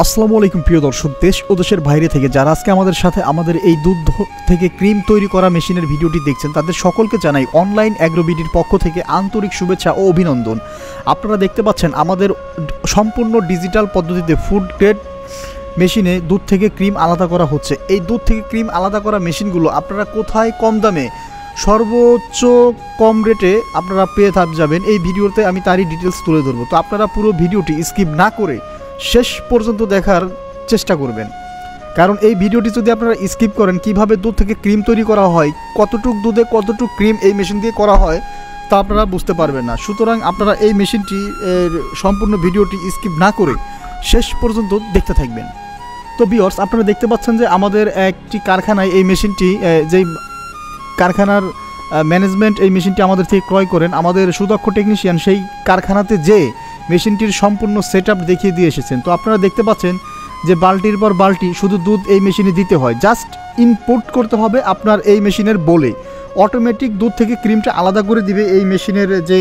আসসালামু আলাইকুম প্রিয় দর্শক, দেশ ও দেশের বাইরে থেকে যারা আজকে আমাদের সাথে আমাদের এই দুধ থেকে ক্রিম তৈরি করা মেশিনের ভিডিওটি দেখছেন তাদের সকলকে জানাই অনলাইন অ্যাগ্রোবিডির পক্ষ থেকে আন্তরিক শুভেচ্ছা ও অভিনন্দন। আপনারা দেখতে পাচ্ছেন আমাদের সম্পূর্ণ ডিজিটাল পদ্ধতিতে ফুড গ্রেড মেশিনে দুধ থেকে ক্রিম আলাদা করা হচ্ছে। এই দুধ থেকে ক্রিম আলাদা করা মেশিনগুলো আপনারা কোথায় কম দামে সর্বোচ্চ কম রেটে আপনারা পেয়ে যাবেন, এই ভিডিওতে আমি তারই ডিটেলস তুলে ধরবো। তো আপনারা পুরো ভিডিওটি স্কিপ না করে শেষ পর্যন্ত দেখার চেষ্টা করবেন, কারণ এই ভিডিওটি যদি আপনারা স্কিপ করেন কিভাবে দুধ থেকে ক্রিম তৈরি করা হয়, কতটুক দুধে কতটুক ক্রিম এই মেশিন দিয়ে করা হয় তা আপনারা বুঝতে পারবেন না। সুতরাং আপনারা এই মেশিনটি সম্পূর্ণ ভিডিওটি স্কিপ না করে শেষ পর্যন্ত দেখতে থাকবেন। তো ভিউয়ার্স, আপনারা দেখতে পাচ্ছেন যে আমাদের একটি কারখানায় এই মেশিনটি, যেই কারখানার ম্যানেজমেন্ট এই মেশিনটি আমাদের থেকে ক্রয় করেন, আমাদের সুদক্ষ টেকনিশিয়ান সেই কারখানাতে যে মেশিনটির সম্পূর্ণ সেটআপ দেখিয়ে দিয়ে এসেছেন। তো আপনারা দেখতে পাচ্ছেন যে বালতির পর বালতি শুধু দুধ এই মেশিনে দিতে হয়, জাস্ট ইনপুট করতে হবে আপনার এই মেশিনের বলে অটোমেটিক দুধ থেকে ক্রিমটা আলাদা করে দিবে। এই মেশিনের যে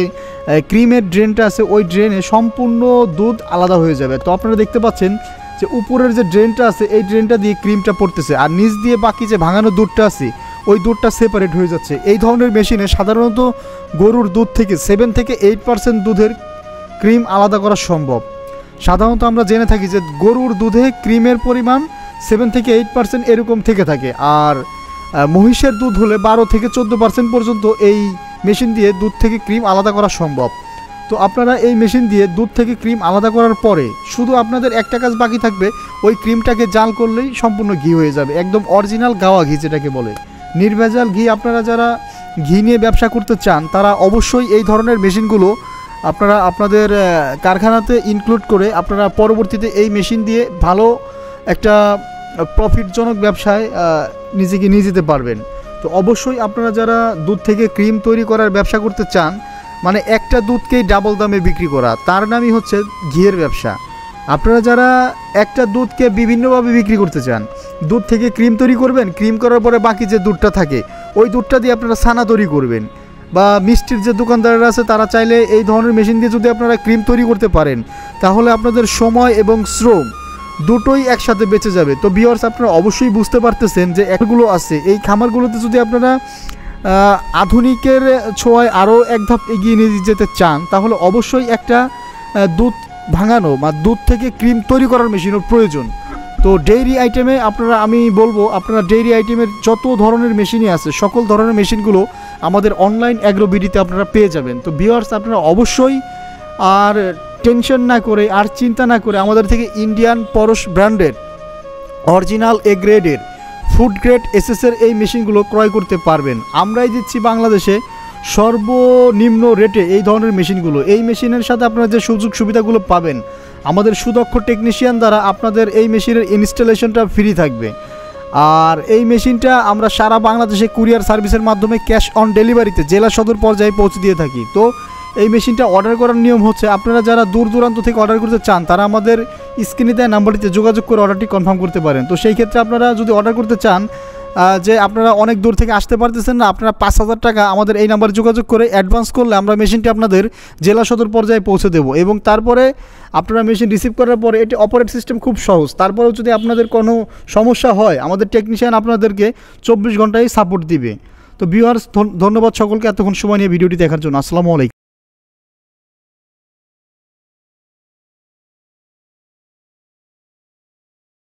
ক্রিমের ড্রেনটা আছে ওই ড্রেনে সম্পূর্ণ দুধ আলাদা হয়ে যাবে। তো আপনারা দেখতে পাচ্ছেন যে উপরের যে ড্রেনটা আছে এই ড্রেনটা দিয়ে ক্রিমটা পড়তেছে, আর নিচ দিয়ে বাকি যে ভাঙানো দুধটা আছে ওই দুধটা সেপারেট হয়ে যাচ্ছে। এই ধরনের মেশিনে সাধারণত গরুর দুধ থেকে 7 থেকে 8% দুধের ক্রিম আলাদা করা সম্ভব। সাধারণত আমরা জেনে থাকি যে গরুর দুধে ক্রিমের পরিমাণ 7 থেকে 8% এরকম থেকে থাকে, আর মহিষের দুধ হলে 12 থেকে 14% পর্যন্ত এই মেশিন দিয়ে দুধ থেকে ক্রিম আলাদা করা সম্ভব। তো আপনারা এই মেশিন দিয়ে দুধ থেকে ক্রিম আলাদা করার পরে শুধু আপনাদের একটা কাজ বাকি থাকবে, ওই ক্রিমটাকে জাল করলেই সম্পূর্ণ ঘি হয়ে যাবে, একদম অরিজিনাল গাওয়া ঘি যেটাকে বলে, নির্ভেজাল ঘি। আপনারা যারা ঘি নিয়ে ব্যবসা করতে চান তারা অবশ্যই এই ধরনের মেশিনগুলো আপনারা আপনাদের কারখানাতে ইনক্লুড করে আপনারা পরবর্তীতে এই মেশিন দিয়ে ভালো একটা প্রফিটজনক ব্যবসায় নিজেকে নিয়ে যেতে পারবেন। তো অবশ্যই আপনারা যারা দুধ থেকে ক্রিম তৈরি করার ব্যবসা করতে চান, মানে একটা দুধকেই ডাবল দামে বিক্রি করা, তার নামই হচ্ছে ঘিয়ের ব্যবসা। আপনারা যারা একটা দুধকে বিভিন্নভাবে বিক্রি করতে চান, দুধ থেকে ক্রিম তৈরি করবেন, ক্রিম করার পরে বাকি যে দুধটা থাকে ওই দুধটা দিয়ে আপনারা ছানা তৈরি করবেন, বা মিষ্টির যে দোকানদাররা আছে তারা চাইলে এই ধরনের মেশিন দিয়ে যদি আপনারা ক্রিম তৈরি করতে পারেন তাহলে আপনাদের সময় এবং শ্রম দুটোই একসাথে বেঁচে যাবে। তো ভিউয়ার্স, আপনারা অবশ্যই বুঝতে পারতেছেন যে এগুলো আছে এই খামারগুলোতে যদি আপনারা আধুনিকের ছোঁয়ায় আরও এক ধাপ এগিয়ে নিয়ে যেতে চান তাহলে অবশ্যই একটা দুধ ভাঙানো বা দুধ থেকে ক্রিম তৈরি করার মেশিনের প্রয়োজন। তো ডেইরি আইটেমে আমি বলবো আপনারা ডেইরি আইটেমের যত ধরনের মেশিনই আছে সকল ধরনের মেশিনগুলো আমাদের অনলাইন অ্যাগ্রোবিডিতে আপনারা পেয়ে যাবেন। তো ভিউয়ার্স, আপনারা অবশ্যই আর টেনশন না করে আর চিন্তা না করে আমাদের থেকে ইন্ডিয়ান পরশ ব্র্যান্ডের অরিজিনাল এ গ্রেডের ফুড গ্রেড এসএসের এই মেশিনগুলো ক্রয় করতে পারবেন। আমরাই দিচ্ছি বাংলাদেশে সর্বনিম্ন রেটে এই ধরনের মেশিনগুলো। এই মেশিনের সাথে আপনারা যে সুযোগ সুবিধাগুলো পাবেন আমাদের সুদক্ষ টেকনিশিয়ান দ্বারা আপনাদের এই মেশিনের ইনস্টলেশনটা ফ্রি থাকবে, আর এই মেশিনটা আমরা সারা বাংলাদেশে কুরিয়ার সার্ভিসের মাধ্যমে ক্যাশ অন ডেলিভারিতে জেলা সদর পর্যায়ে পৌঁছে দিয়ে থাকি। তো এই মেশিনটা অর্ডার করার নিয়ম হচ্ছে আপনারা যারা দূর দূরান্ত থেকে অর্ডার করতে চান তারা আমাদের স্ক্রিনে দেওয়া নাম্বারটিতে যোগাযোগ করে অর্ডারটি কনফার্ম করতে পারেন। তো সেই ক্ষেত্রে আপনারা যদি অর্ডার করতে চান যে আপনারা অনেক দূর থেকে আসতে পারতেছেন না, আপনারা 5,000 টাকা আমাদের এই নাম্বারে যোগাযোগ করে অ্যাডভান্স করলে আমরা মেশিনটি আপনাদের জেলা সদর পর্যায়ে পৌঁছে দেবো, এবং তারপরে আপনারা মেশিন রিসিভ করার পরে এটি অপারেট সিস্টেম খুব সহজ। তারপরেও যদি আপনাদের কোনো সমস্যা হয় আমাদের টেকনিশিয়ান আপনাদেরকে 24 ঘন্টায় সাপোর্ট দিবে। তো ভিউয়ার্স, ধন্যবাদ সকলকে এতক্ষণ সময় নিয়ে ভিডিওটি দেখার জন্য। আসসালামু আলাইকুম।